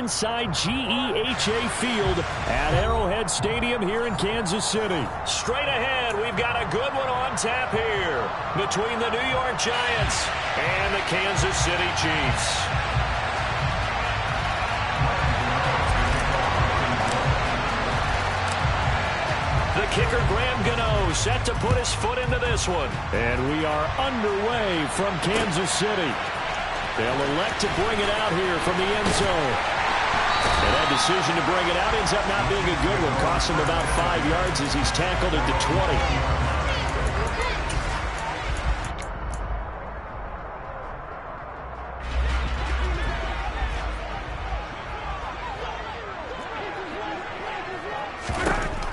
inside GEHA Field at Arrowhead Stadium here in Kansas City. Straight ahead, we've got a good one on tap here between the New York Giants and the Kansas City Chiefs. The kicker, Graham Gano, set to put his foot into this one. And we are underway from Kansas City. They'll elect to bring it out here from the end zone. And that decision to bring it out ends up not being a good one. Costs him about 5 yards as he's tackled at the 20.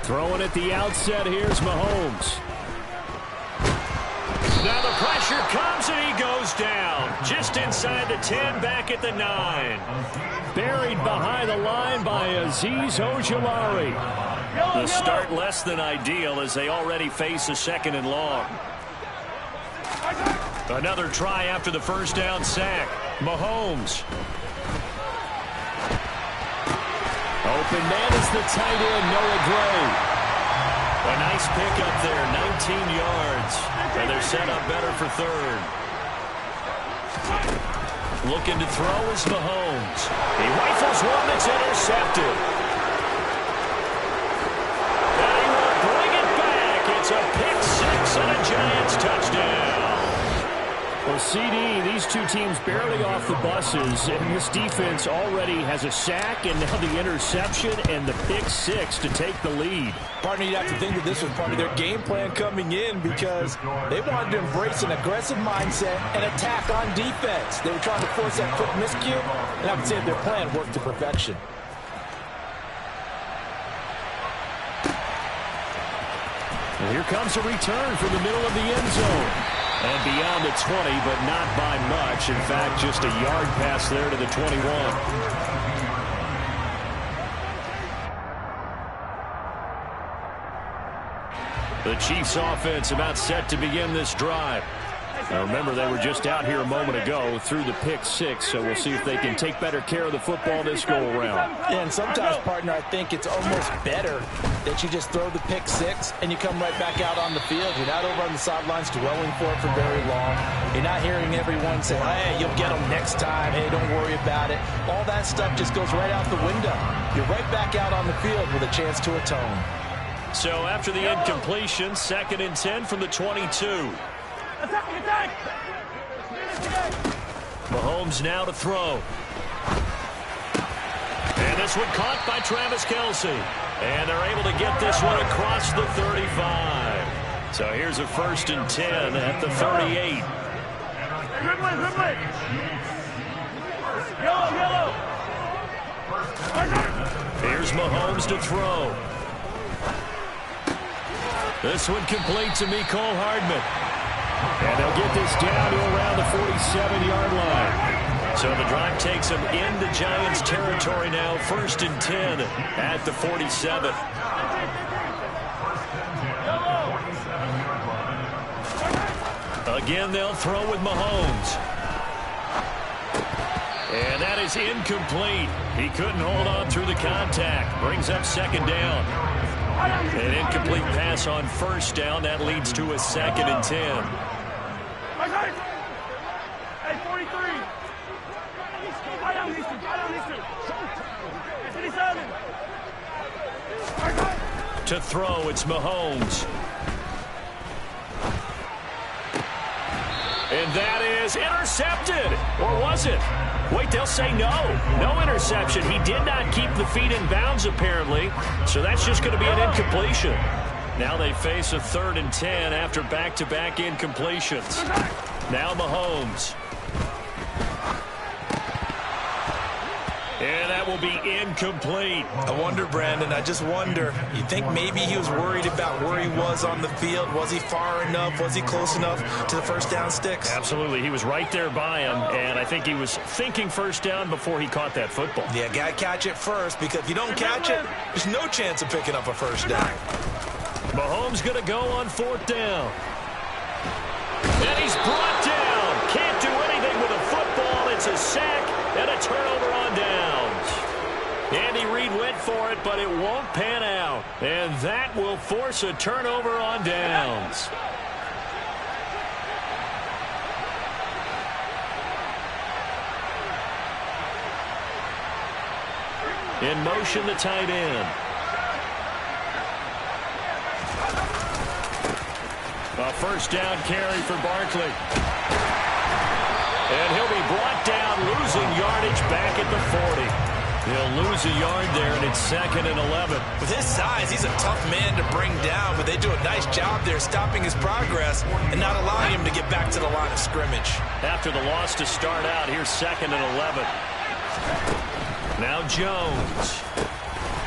Throwing at the outset, here's Mahomes. Now the pressure comes and he goes down. Just inside the 10, back at the 9. Buried behind the line by Azeez Ojulari. The start less than ideal as they already face a 2nd and long. Another try after the first down sack. Mahomes. Open man is the tight end, Noah Gray. A nice pick up there, 19 yards. And they're set up better for 3rd. Looking to throw is Mahomes. He rifles one that's intercepted. And he will bring it back. It's a pick 6 and a Giants touchdown. Well, CD, these two teams barely off the buses, and this defense already has a sack and now the interception and the pick 6 to take the lead. Partner, you'd have to think that this was part of their game plan coming in because they wanted to embrace an aggressive mindset and attack on defense. They were trying to force that quick miscue, and I would say their plan worked to perfection. And here comes a return from the middle of the end zone. And beyond the 20, but not by much. In fact, just a yard pass there to the 21. The Chiefs offense about set to begin this drive. Now remember, they were just out here a moment ago through the pick 6, so we'll see if they can take better care of the football this go-around. Yeah, and sometimes, partner, I think it's almost better that you just throw the pick 6 and you come right back out on the field. You're not over on the sidelines dwelling for it for very long. You're not hearing everyone say, hey, you'll get them next time. Hey, don't worry about it. All that stuff just goes right out the window. You're right back out on the field with a chance to atone. So after the incompletion, 2nd and 10 from the 22. Mahomes now to throw. And this one caught by Travis Kelce. And they're able to get this one across the 35. So here's a 1st and 10 at the 38. Here's Mahomes to throw. This one complete to Mecole Hardman. And they'll get this down to around the 47-yard line. So the drive takes them into Giants territory now. 1st and 10 at the 47. Again, they'll throw with Mahomes. And that is incomplete. He couldn't hold on through the contact. Brings up 2nd down. An incomplete pass on 1st down. That leads to a 2nd and 10. To throw, it's Mahomes. And that is intercepted. Or was it? Wait, they'll say no. No interception. He did not keep the feet in bounds, apparently. So that's just going to be an incompletion. Now they face a 3rd and 10 after back-to-back incompletions. Now Mahomes. And that will be incomplete. I wonder, Brandon, I just wonder. You think maybe he was worried about where he was on the field? Was he far enough? Was he close enough to the 1st down sticks? Absolutely. He was right there by him, and I think he was thinking 1st down before he caught that football. Yeah, got to catch it first, because if you don't catch it, there's no chance of picking up a 1st down. Mahomes going to go on 4th down. And he's brought down. Can't do anything with a football. It's a sack and a turnover on downs. speed, went for it, but it won't pan out. And that will force a turnover on downs. In motion, the tight end. A first down carry for Barkley. And he'll be brought down, losing yardage back at the 40. He'll lose a yard there, and it's 2nd and 11. With his size, he's a tough man to bring down, but they do a nice job there stopping his progress and not allowing him to get back to the line of scrimmage. After the loss to start out, here's 2nd and 11. Now Jones.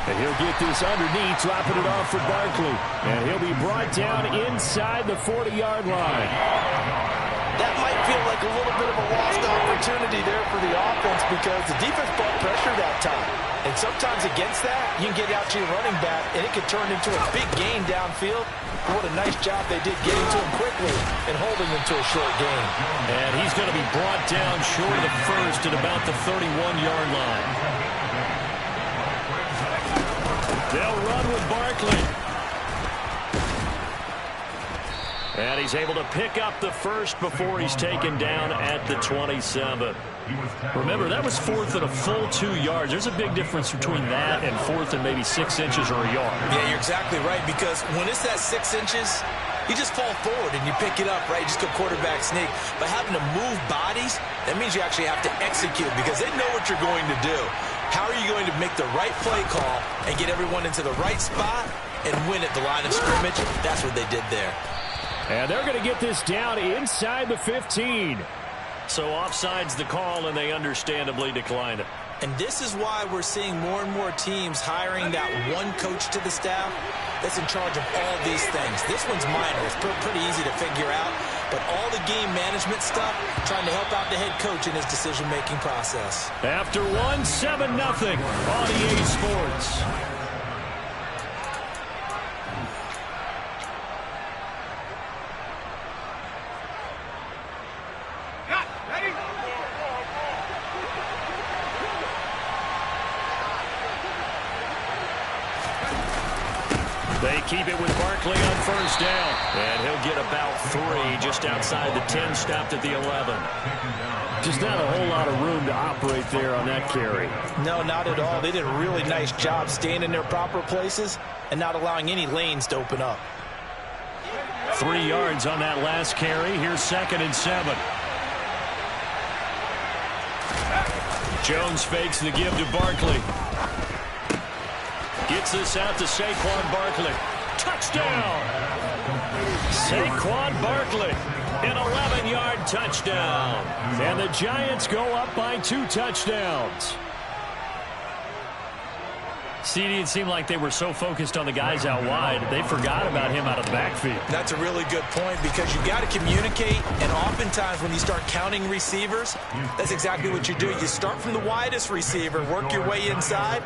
And he'll get this underneath, dropping it off for Barkley. And he'll be brought down inside the 40-yard line. That might feel like a little bit of a lost opportunity there for the offense because the defense brought pressure that time. And sometimes against that, you can get out to your running back, and it could turn into a big gain downfield. What a nice job they did getting to him quickly and holding him to a short gain. And he's going to be brought down short of the first at about the 31-yard line. They'll run with Barkley. And he's able to pick up the first before he's taken down at the 27. Remember, that was 4th and a full 2 yards. There's a big difference between that and 4th and maybe 6 inches or a yard. Yeah, you're exactly right, because when it's that 6 inches, you just fall forward and you pick it up, right? You just go quarterback sneak. But having to move bodies, that means you actually have to execute because they know what you're going to do. How are you going to make the right play call and get everyone into the right spot and win at the line of scrimmage? That's what they did there. And they're going to get this down inside the 15. So offside's the call, and they understandably decline it. And this is why we're seeing more and more teams hiring that one coach to the staff that's in charge of all these things. This one's minor. It's pretty easy to figure out. But all the game management stuff, trying to help out the head coach in his decision-making process. After 7-0 on EA Sports. They keep it with Barkley on first down. And he'll get about 3 just outside the 10, stopped at the 11. Just not a whole lot of room to operate there on that carry. No, not at all. They did a really nice job staying in their proper places and not allowing any lanes to open up. 3 yards on that last carry. Here's 2nd and 7. Jones fakes the give to Barkley. Gets this out to Saquon Barkley. Touchdown! Saquon Barkley, an 11-yard touchdown. And the Giants go up by 2 touchdowns. CD, it seemed like they were so focused on the guys out wide, they forgot about him out of the backfield. That's a really good point because you got to communicate, and oftentimes when you start counting receivers, that's exactly what you do. You start from the widest receiver, work your way inside.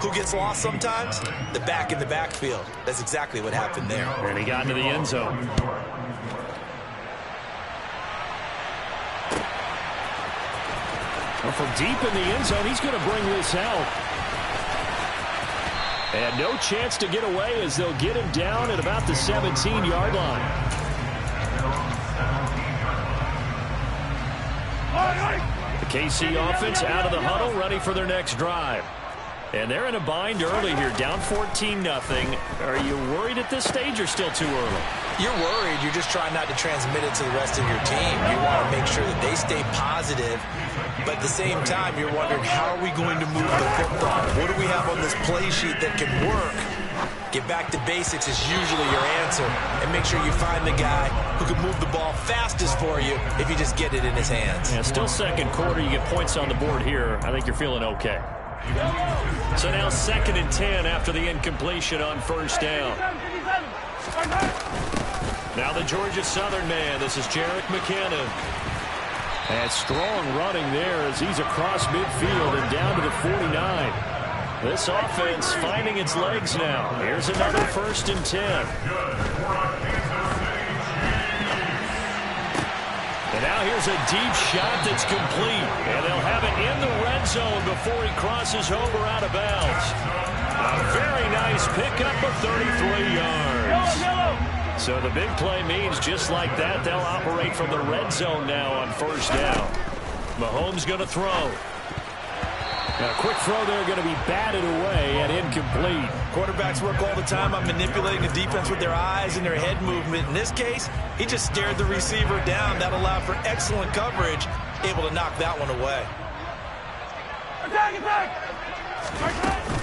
Who gets lost sometimes? The back in the backfield. That's exactly what happened there. And he got into the end zone. Well, from deep in the end zone, he's going to bring this out. And no chance to get away as they'll get him down at about the 17-yard line. The KC offense out of the huddle, ready for their next drive. And they're in a bind early here, down 14-0. Are you worried at this stage or still too early? You're worried. You're just trying not to transmit it to the rest of your team. You want to make sure that they stay positive. But at the same time, you're wondering, how are we going to move the football? What do we have on this play sheet that can work? Get back to basics is usually your answer. And make sure you find the guy who can move the ball fastest for you if you just get it in his hands. Yeah, still second quarter. You get points on the board here. I think you're feeling okay. So now 2nd and 10 after the incompletion on first down. Now the Georgia Southern man. This is Jerick McKinnon. And strong running there as he's across midfield and down to the 49. This offense finding its legs now. Here's another 1st and 10. And now here's a deep shot that's complete. And they'll have it in the red zone before he crosses over out of bounds. A very nice pickup of 33 yards. So the big play means just like that, they'll operate from the red zone now on first down. Mahomes going to throw. A quick throw there going to be batted away and incomplete. Quarterbacks work all the time on manipulating the defense with their eyes and their head movement. In this case, he just stared the receiver down. That allowed for excellent coverage, able to knock that one away.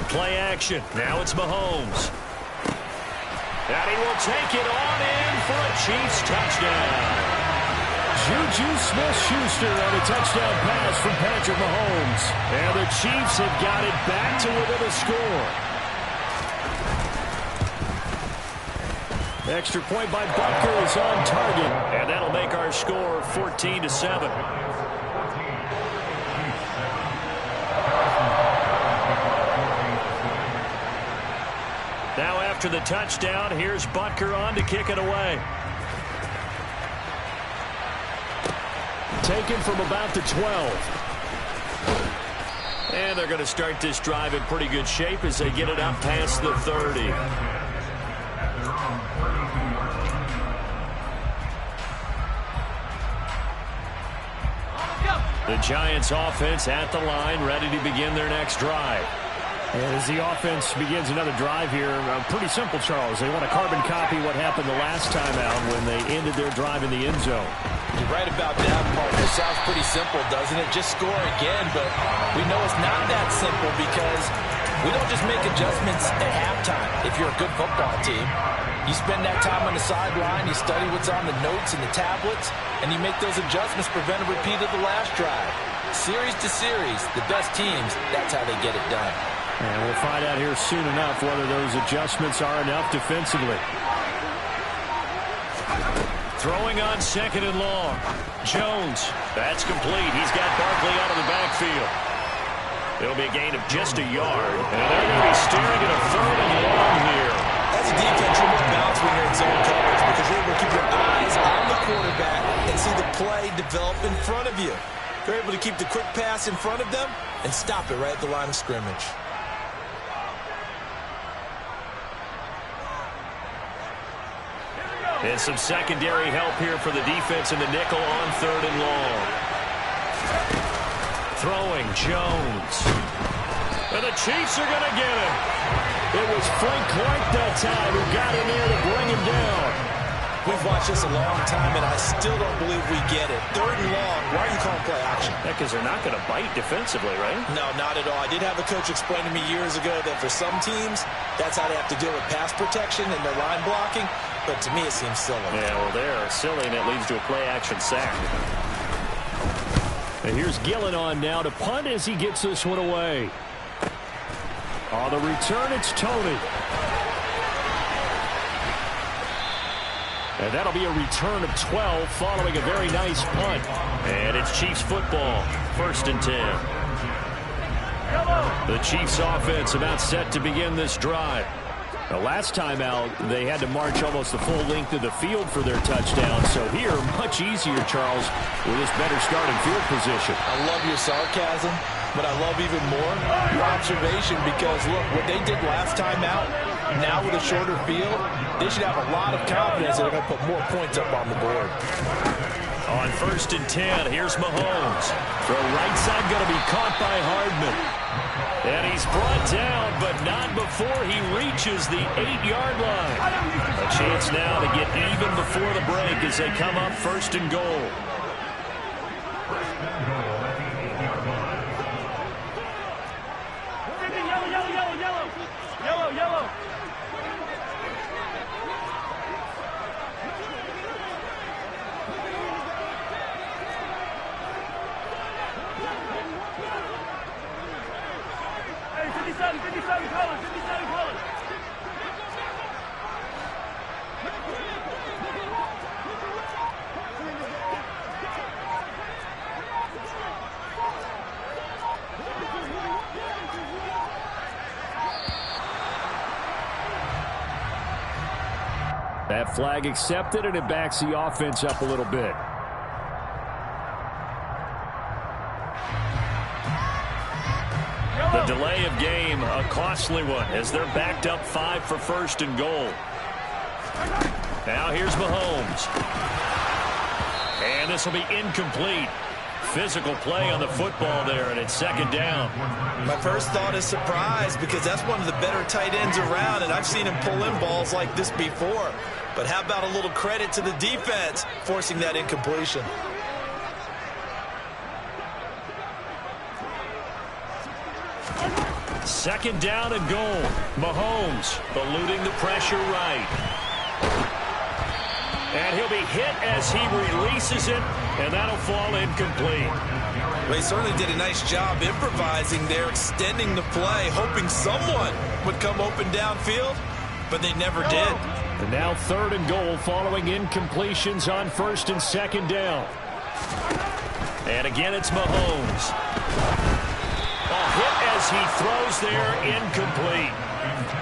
Play action. Now it's Mahomes. And he will take it on in for a Chiefs touchdown. Juju Smith-Schuster on a touchdown pass from Patrick Mahomes. And the Chiefs have got it back to within a score. Extra point by Butker is on target. And that'll make our score 14-7. Now after the touchdown, here's Butker on to kick it away. Taken from about the 12. And they're going to start this drive in pretty good shape as they get it up past the 30. The Giants offense at the line, ready to begin their next drive. As the offense begins another drive here, pretty simple, Charles. They want to carbon copy what happened the last time out when they ended their drive in the end zone. You're right about that part. It sounds pretty simple, doesn't it? Just score again, but we know it's not that simple because we don't just make adjustments at halftime if you're a good football team. You spend that time on the sideline, you study what's on the notes and the tablets, and you make those adjustments, prevent a repeat of the last drive. Series to series, the best teams, that's how they get it done. And we'll find out here soon enough whether those adjustments are enough defensively. Throwing on second and long. Jones. That's complete. He's got Barkley out of the backfield. It'll be a gain of just a yard. And they're going to be staring at a third and long here. As a defense, you're more balanced when you're in zone coverage because you're able to keep your eyes on the quarterback and see the play develop in front of you. You're able to keep the quick pass in front of them and stop it right at the line of scrimmage. And some secondary help here for the defense in the nickel on third and long. Throwing, Jones. And the Chiefs are going to get him. It was Frank Clark that time who got in there to bring him down. We've watched this a long time, and I still don't believe we get it. Third and long, why are you calling play action? Because they're not going to bite defensively, right? No, not at all. I did have a coach explain to me years ago that for some teams, that's how they have to deal with pass protection and their line blocking. But to me, it seems silly. Yeah, well, they're silly, and it leads to a play-action sack. And here's Gillen on now to punt as he gets this one away. On the return, it's Tony. And that'll be a return of 12 following a very nice punt. And it's Chiefs football, 1st and 10. The Chiefs offense about set to begin this drive. The last time out, they had to march almost the full length of the field for their touchdown. So here, much easier, Charles, with this better starting field position. I love your sarcasm, but I love even more your observation because, look, what they did last time out, now with a shorter field, they should have a lot of confidence that they're going to put more points up on the board. On 1st and 10, here's Mahomes. Throw right side going to be caught by Hardman. And he's brought down, but not before he reaches the 8-yard line. A chance now to get even before the break as they come up 1st and goal. Yellow. That flag accepted, and it backs the offense up a little bit. delay of game, a costly one, as they're backed up 5 for first and goal. Now here's Mahomes. And this will be incomplete. Physical play on the football there, and it's second down. My first thought is surprise, because that's one of the better tight ends around, and I've seen him pull in balls like this before. But how about a little credit to the defense forcing that incompletion? Second down and goal. Mahomes eluding the pressure right. And he'll be hit as he releases it, and that'll fall incomplete. Well, he certainly did a nice job improvising there, extending the play, hoping someone would come open downfield, but they never did. And now third and goal following incompletions on first and second down. And again, it's Mahomes. A hit as he throws there, incomplete.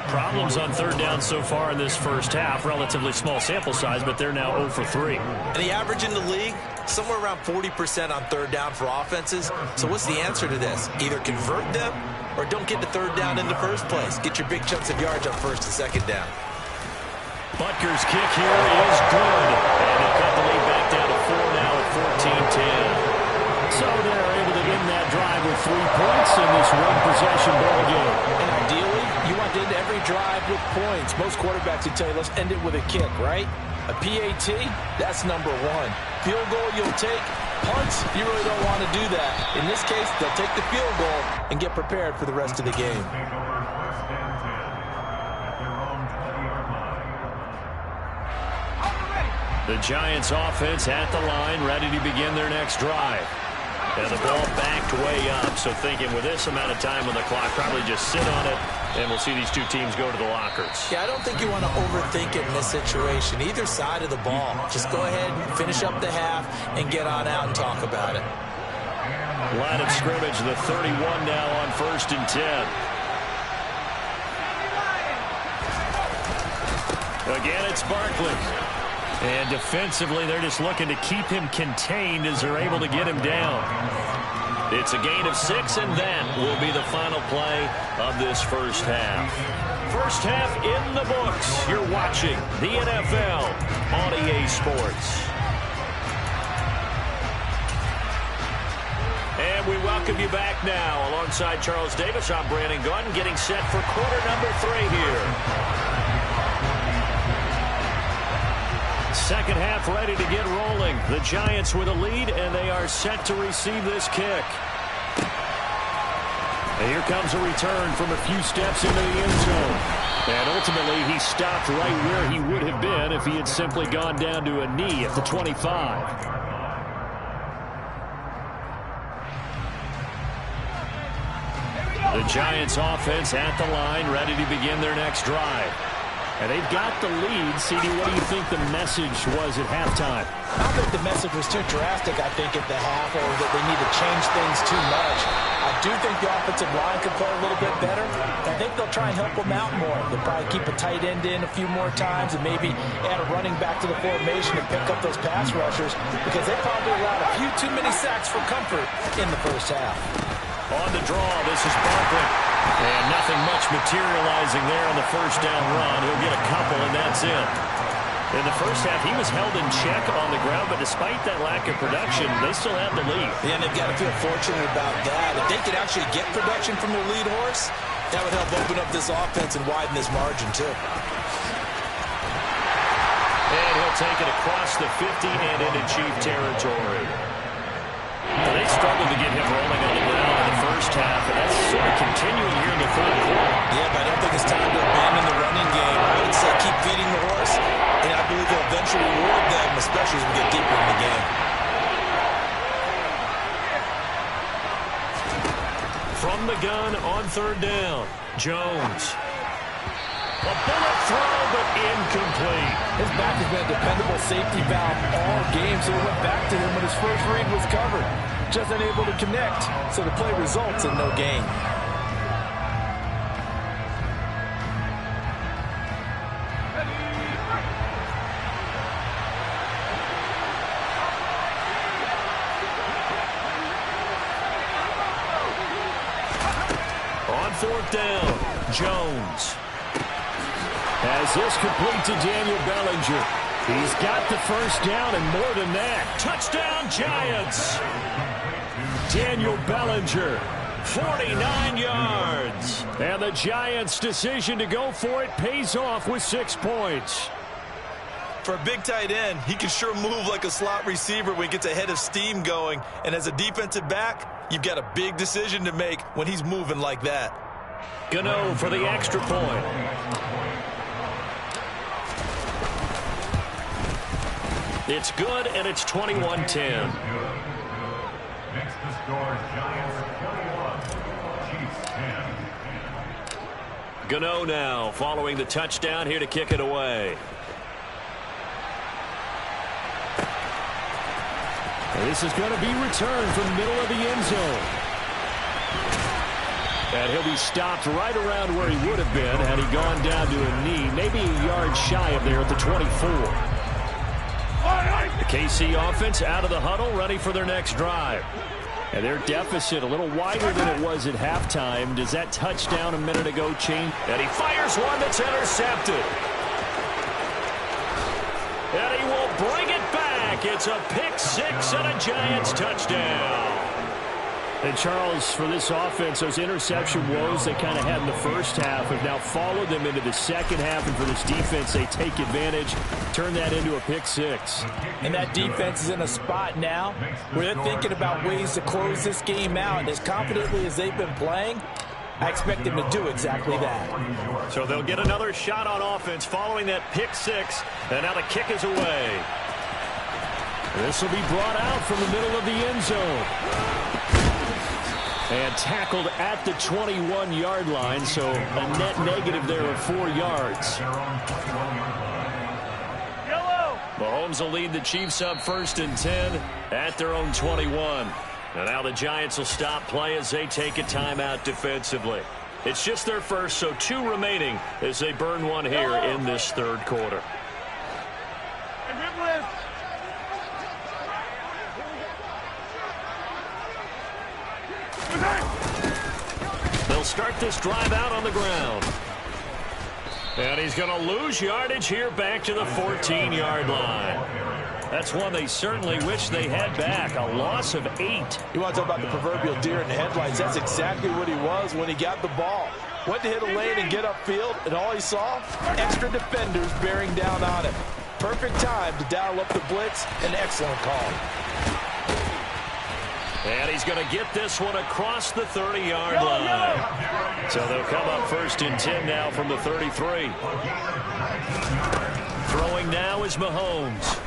Problems on third down so far in this first half. Relatively small sample size, but they're now 0 for 3. And the average in the league, somewhere around 40% on third down for offenses. So what's the answer to this? Either convert them or don't get to third down in the first place. Get your big chunks of yards on first and second down. Butker's kick here is good. And they cut the lead back down to 4 now at 14-10. So they're able to end that drive with 3 points in this one-possession ball game. And ideally, you want to end every drive with points. Most quarterbacks would tell you, let's end it with a kick, right? A PAT, that's number 1. Field goal, you'll take. Punts, you really don't want to do that. In this case, they'll take the field goal and get prepared for the rest of the game. The Giants offense at the line, ready to begin their next drive. And the ball backed way up, so thinking with this amount of time on the clock, probably just sit on it, and we'll see these two teams go to the lockers. Yeah, I don't think you want to overthink it in this situation. Either side of the ball. Just go ahead and finish up the half and get on out and talk about it. Line of scrimmage, the 31 now on first and 10. Again, it's Barkley. And defensively, they're just looking to keep him contained as they're able to get him down. It's a gain of 6, and that will be the final play of this first half. First half in the books. You're watching the NFL on EA Sports. And we welcome you back now. Alongside Charles Davis, I'm Brandon Gunn, getting set for quarter number 3 here. Second half ready to get rolling. The Giants with a lead, and they are set to receive this kick. And here comes a return from a few steps into the end zone. And ultimately, he stopped right where he would have been if he had simply gone down to a knee at the 25. The Giants offense at the line, ready to begin their next drive. And they've got the lead. CD, what do you think the message was at halftime? I don't think the message was too drastic, I think, at the half, or that they need to change things too much. I do think the offensive line could play a little bit better. I think they'll try and help them out more. They'll probably keep a tight end in a few more times and maybe add a running back to the formation to pick up those pass rushers, because they probably allowed a few too many sacks for comfort in the first half. On the draw, this is Barkley. And nothing much materializing there on the first down run. He'll get a couple, and that's it. In the first half, he was held in check on the ground, but despite that lack of production, they still have the lead. Yeah, and they've got to feel fortunate about that. If they could actually get production from their lead horse, that would help open up this offense and widen this margin, too. And he'll take it across the 50 and into Chief territory. They struggled to get him rolling on the ground in the first half, and that's sort of continuing here in the third quarter. Yeah, but I don't think it's time to abandon the running game. I would say keep feeding the horse, and I believe they'll eventually reward them, especially as we get deeper in the game. From the gun on third down, Jones. A bullet throw, but incomplete. His back has been a dependable safety valve all game, so he went back to him when his first read was covered. Just unable to connect, so the play results in no gain. 4th down. Jones has this complete to Daniel Bellinger. He's got the first down and more than that. Touchdown, Giants. Daniel Bellinger. 49 yards. And the Giants' decision to go for it pays off with 6 points. For a big tight end, he can sure move like a slot receiver when he gets a head of steam going. And as a defensive back, you've got a big decision to make when he's moving like that. Gano for the extra point. It's good, and it's 21-10. Next to score, Giants 21, Chiefs 10. Gano now following the touchdown here to kick it away. This is going to be returned from the middle of the end zone. And he'll be stopped right around where he would have been had he gone down to a knee, maybe a yard shy of there at the 24. The KC offense out of the huddle, ready for their next drive. And their deficit a little wider than it was at halftime. Does that touchdown a minute ago change? And he fires one that's intercepted. And he will bring it back. It's a pick six and a Giants touchdown. And Charles, for this offense, those interception woes they kind of had in the first half have now followed them into the second half. And for this defense, they take advantage, turn that into a pick six. And that defense is in a spot now where they're thinking about ways to close this game out. And as confidently as they've been playing, I expect them to do exactly that. So they'll get another shot on offense following that pick six. And now the kick is away. This will be brought out from the middle of the end zone. And tackled at the 21-yard line, so a net negative there of 4 yards. Mahomes will lead the Chiefs up 1st and 10 at their own 21. And now the Giants will stop play as they take a timeout defensively. It's just their first, so 2 remaining as they burn one here in this 3rd quarter. They'll start this drive out on the ground. And he's going to lose yardage here back to the 14-yard line. That's one they certainly wish they had back. A loss of 8. You want to talk about the proverbial deer in the headlights. That's exactly what he was when he got the ball. Went to hit a lane and get upfield, and all he saw, extra defenders bearing down on him. Perfect time to dial up the blitz. An excellent call. And he's going to get this one across the 30-yard line. So they'll come up 1st and 10 now from the 33. Throwing now is Mahomes.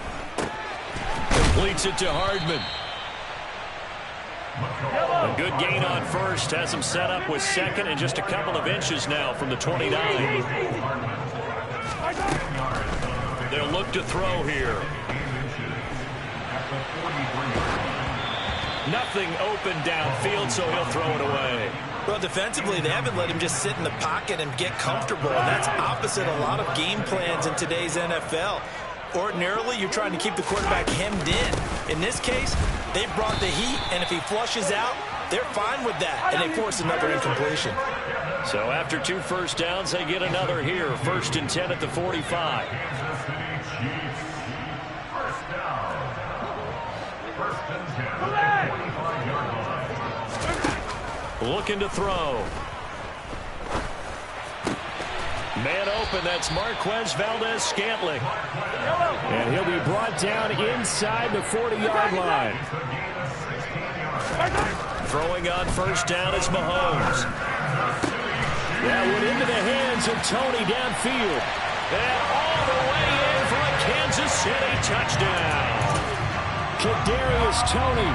Completes it to Hardman. A good gain on first. Has him set up with 2nd and just a couple of inches now from the 29. They'll look to throw here. Nothing open downfield, so he'll throw it away. Well, defensively, they haven't let him just sit in the pocket and get comfortable, and that's opposite a lot of game plans in today's NFL. Ordinarily, you're trying to keep the quarterback hemmed in. In this case, they brought the heat, and if he flushes out, they're fine with that, and they force another incompletion. So after 2 first downs, they get another here. 1st and 10 at the 45. Looking to throw. Man open, that's Marquez Valdes-Scantling. And he'll be brought down inside the 40-yard line. Throwing on 1st down is Mahomes. That went into the hands of Tony downfield. And all the way in for a Kansas City touchdown. Kadarius Toney.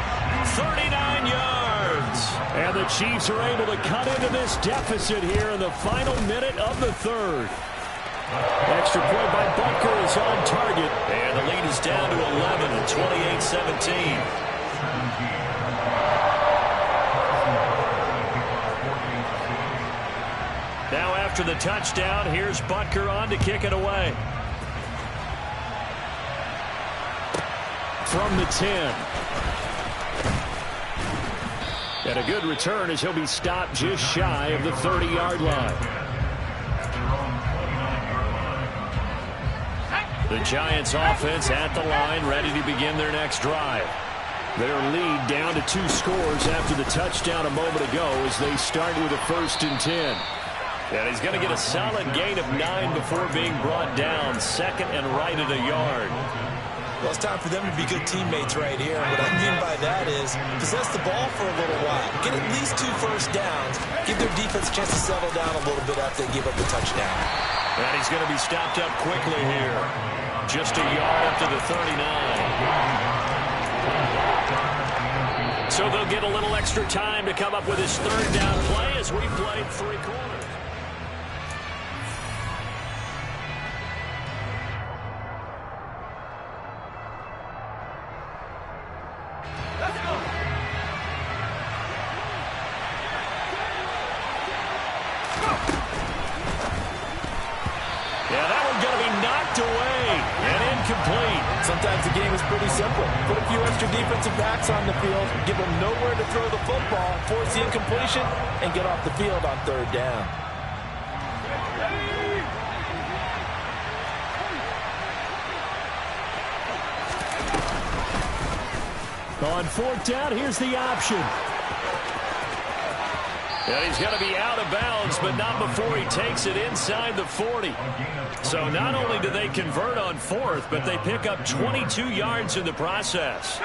39 yards. And the Chiefs are able to cut into this deficit here in the final minute of the 3rd. Extra point by Butker is on target. And the lead is down to 11 at 28-17. Now after the touchdown, here's Butker on to kick it away. From the 10. And a good return as he'll be stopped just shy of the 30-yard line. The Giants offense at the line, ready to begin their next drive. Their lead down to 2 scores after the touchdown a moment ago as they start with a 1st and 10. And he's going to get a solid gain of 9 before being brought down. 2nd and right at a yard. Well, it's time for them to be good teammates right here. What I mean by that is possess the ball for a little while. Get at least 2 first downs. Give their defense a chance to settle down a little bit after they give up the touchdown. And he's going to be stopped up quickly here. Just a yard up to the 39. So they'll get a little extra time to come up with his 3rd down play as we played 3 quarters. Let's go. Yeah, that one's going to be knocked away and incomplete. Sometimes the game is pretty simple. Put a few extra defensive backs on the field, give them nowhere to throw the football, force the incompletion, and get off the field on 3rd down. On 4th down, here's the option. And he's going to be out of bounds, but not before he takes it inside the 40. So not only do they convert on 4th, but they pick up 22 yards in the process.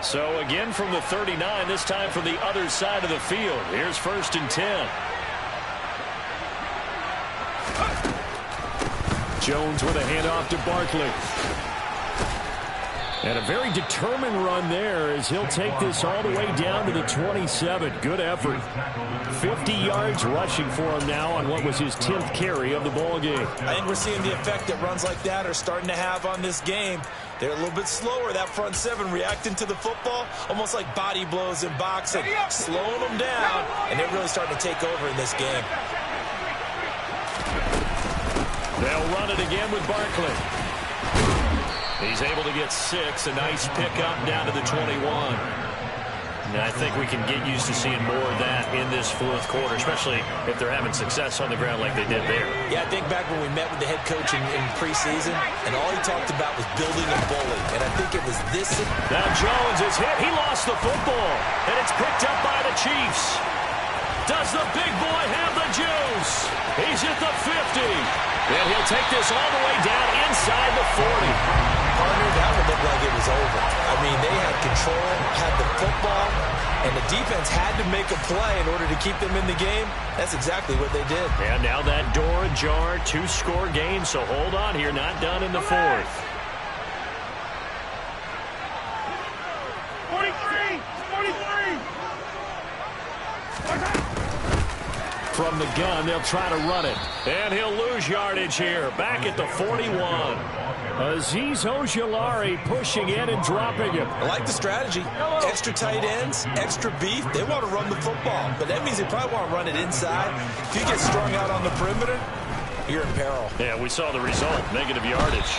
So again from the 39, this time from the other side of the field. Here's 1st and 10. Jones with a handoff to Barkley. And a very determined run there as he'll take this all the way down to the 27. Good effort. 50 yards rushing for him now on what was his 10th carry of the ball game. I think we're seeing the effect that runs like that are starting to have on this game. They're a little bit slower, that front 7 reacting to the football, almost like body blows in boxing, slowing them down, and they're really starting to take over in this game. They'll run it again with Barkley. He's able to get 6, a nice pickup down to the 21. And I think we can get used to seeing more of that in this 4th quarter, especially if they're having success on the ground like they did there. Yeah, I think back when we met with the head coach in preseason, and all he talked about was building a bully. And I think it was this. Now Jones is hit. He lost the football, and it's picked up by the Chiefs. Does the big boy have the juice? He's at the 50. And he'll take this all the way down inside the 40. Partner, that would look like it was over. I mean, they had control, had the football, and the defense had to make a play in order to keep them in the game. That's exactly what they did. And now that door ajar, 2-score game, so hold on here, not done in the 4th. 43! From the gun, they'll try to run it. And he'll lose yardage here, back at the 41. Azeez Ojulari pushing in and dropping him. I like the strategy. Extra tight ends, extra beef. They want to run the football, but that means they probably want to run it inside. If you get strung out on the perimeter, you're in peril. Yeah, we saw the result, negative yardage.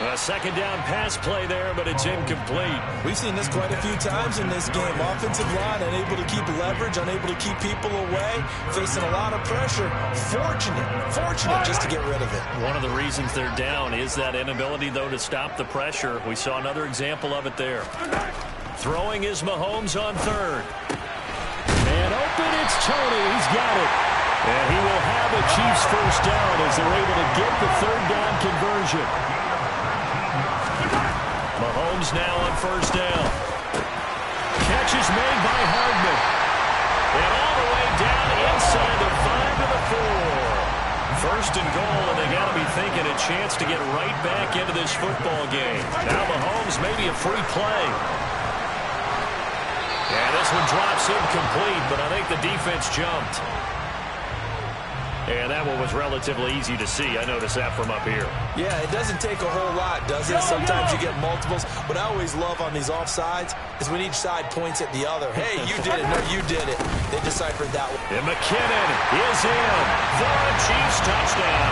A 2nd down pass play there, but it's incomplete. We've seen this quite a few times in this game. Offensive line unable to keep leverage, unable to keep people away, facing a lot of pressure. Fortunate just to get rid of it. One of the reasons they're down is that inability, though, to stop the pressure. We saw another example of it there. Throwing is Mahomes on 3rd. And open, it's Tony. He's got it. And he will have a Chiefs 1st down as they're able to get the 3rd down conversion. Mahomes now on 1st down. Catch is made by Hardman. And all the way down inside the 5 to the 4. 1st and goal, and they got to be thinking a chance to get right back into this football game. Now Mahomes maybe a free play. And this one drops incomplete, but I think the defense jumped. And that one was relatively easy to see. I noticed that from up here. Yeah, it doesn't take a whole lot, does it? Sometimes you get multiples. What I always love on these offsides is when each side points at the other. Hey, you did it. No, you did it. They deciphered that one. And McKinnon is in for a Chiefs touchdown.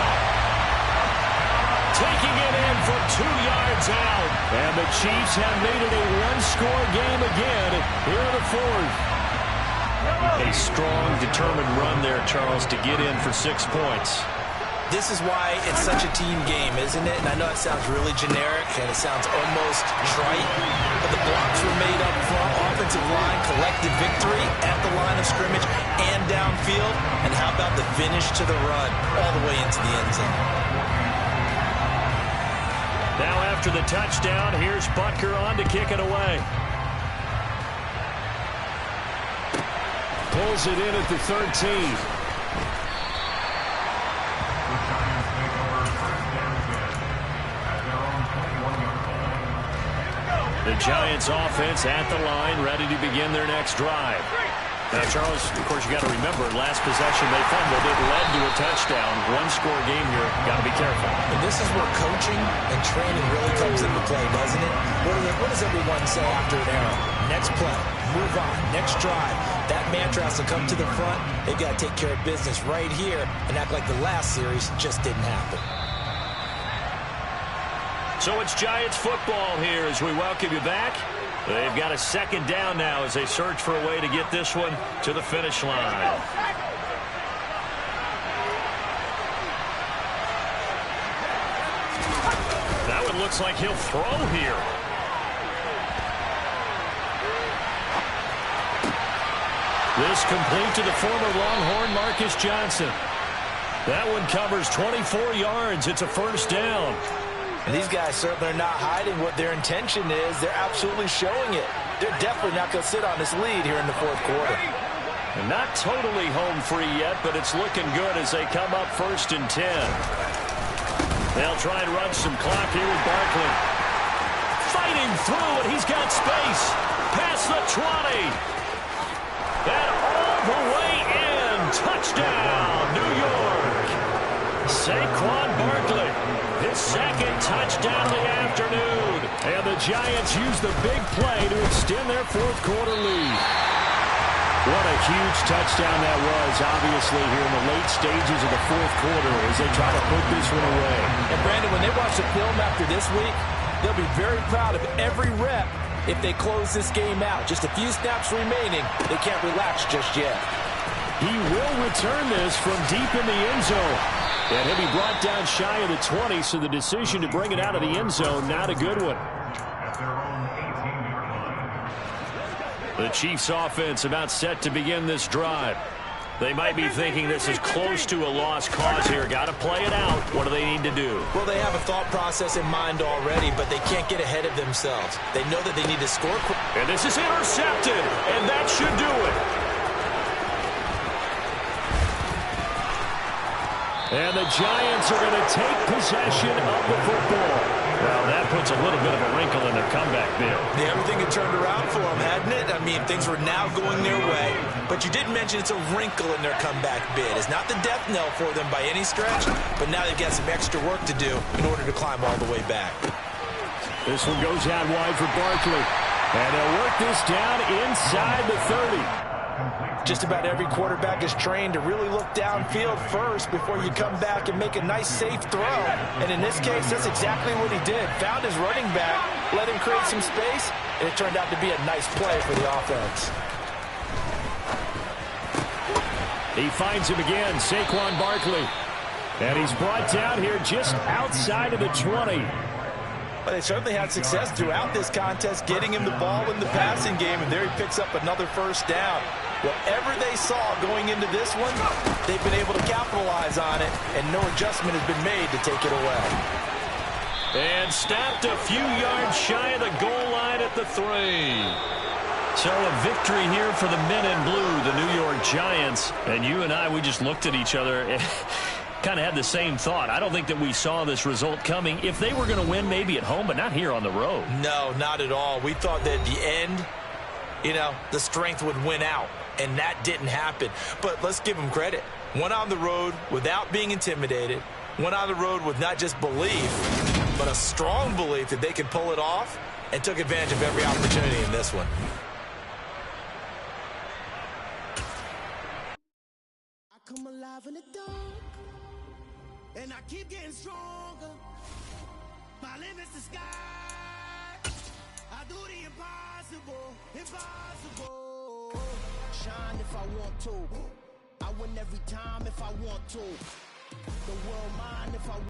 Taking it in from 2 yards out. And the Chiefs have made it a 1-score game again here in the 4th. A strong, determined run there, Charles, to get in for 6 points. This is why it's such a team game, isn't it? And I know it sounds really generic and it sounds almost trite, but the blocks were made up front. Offensive line collected victory at the line of scrimmage and downfield. And how about the finish to the run all the way into the end zone? Now after the touchdown, here's Butker on to kick it away. Pulls it in at the 13. The Giants offense at the line, ready to begin their next drive. Now, Charles, of course, you got to remember, last possession they fumbled. It led to a touchdown. One-score game here. Got to be careful. And this is where coaching and training really comes into play, doesn't it? What does everyone say after an error? Next play, move on, next drive. That mantra has to come to the front. They've got to take care of business right here and act like the last series just didn't happen. So it's Giants football here as we welcome you back. They've got a second down now as they search for a way to get this one to the finish line. That one looks like he'll throw here. This complete to the former Longhorn Marcus Johnson. That one covers 24 yards. It's a first down. And these guys certainly are not hiding what their intention is. They're absolutely showing it. They're definitely not going to sit on this lead here in the fourth quarter. And not totally home free yet, but it's looking good as they come up 1st and 10. They'll try and run some clock here with Barkley. Fighting through, and he's got space. Past the 20. And all the way in. Touchdown, New York. Saquon Barkley. His second touchdown of the afternoon. And the Giants use the big play to extend their fourth quarter lead. What a huge touchdown that was, obviously, here in the late stages of the fourth quarter as they try to put this one away. And, Brandon, when they watch the film after this week, they'll be very proud of every rep if they close this game out. Just a few snaps remaining. They can't relax just yet. He will return this from deep in the end zone. And he'll be brought down shy of the 20, so the decision to bring it out of the end zone, not a good one. The Chiefs offense about set to begin this drive. They might be thinking this is close to a lost cause here. Got to play it out. What do they need to do? Well, they have a thought process in mind already, but they can't get ahead of themselves. They know that they need to score quick. And this is intercepted, and that should do it. And the Giants are going to take possession of the football. Well, that puts a little bit of a wrinkle in their comeback bid. Yeah, everything had turned around for them, hadn't it? I mean, things were now going their way. But you did mention it's a wrinkle in their comeback bid. It's not the death knell for them by any stretch, but now they've got some extra work to do in order to climb all the way back. This one goes out wide for Barkley. And they'll work this down inside the 30. Just about every quarterback is trained to really look downfield first before you come back and make a nice, safe throw. And in this case, that's exactly what he did. Found his running back, let him create some space, and it turned out to be a nice play for the offense. He finds him again, Saquon Barkley. And he's brought down here just outside of the 20. Well, they certainly had success throughout this contest, getting him the ball in the passing game, and there he picks up another first down. Whatever they saw going into this one, they've been able to capitalize on it, and no adjustment has been made to take it away. And snapped a few yards shy of the goal line at the 3. So a victory here for the men in blue, the New York Giants. And you and I, we just looked at each other and kind of had the same thought. I don't think that we saw this result coming. If they were going to win, maybe at home, but not here on the road. No, not at all. We thought that at the end, you know, the strength would win out. And that didn't happen. But let's give them credit. Went on the road without being intimidated. Went on the road with not just belief, but a strong belief that they could pull it off, and took advantage of every opportunity in this one. I come alive in the dark, and I keep getting stronger. My limit's the sky. I do the impossible, impossible. shine if I want to. I win every time if I want to. The world mine if I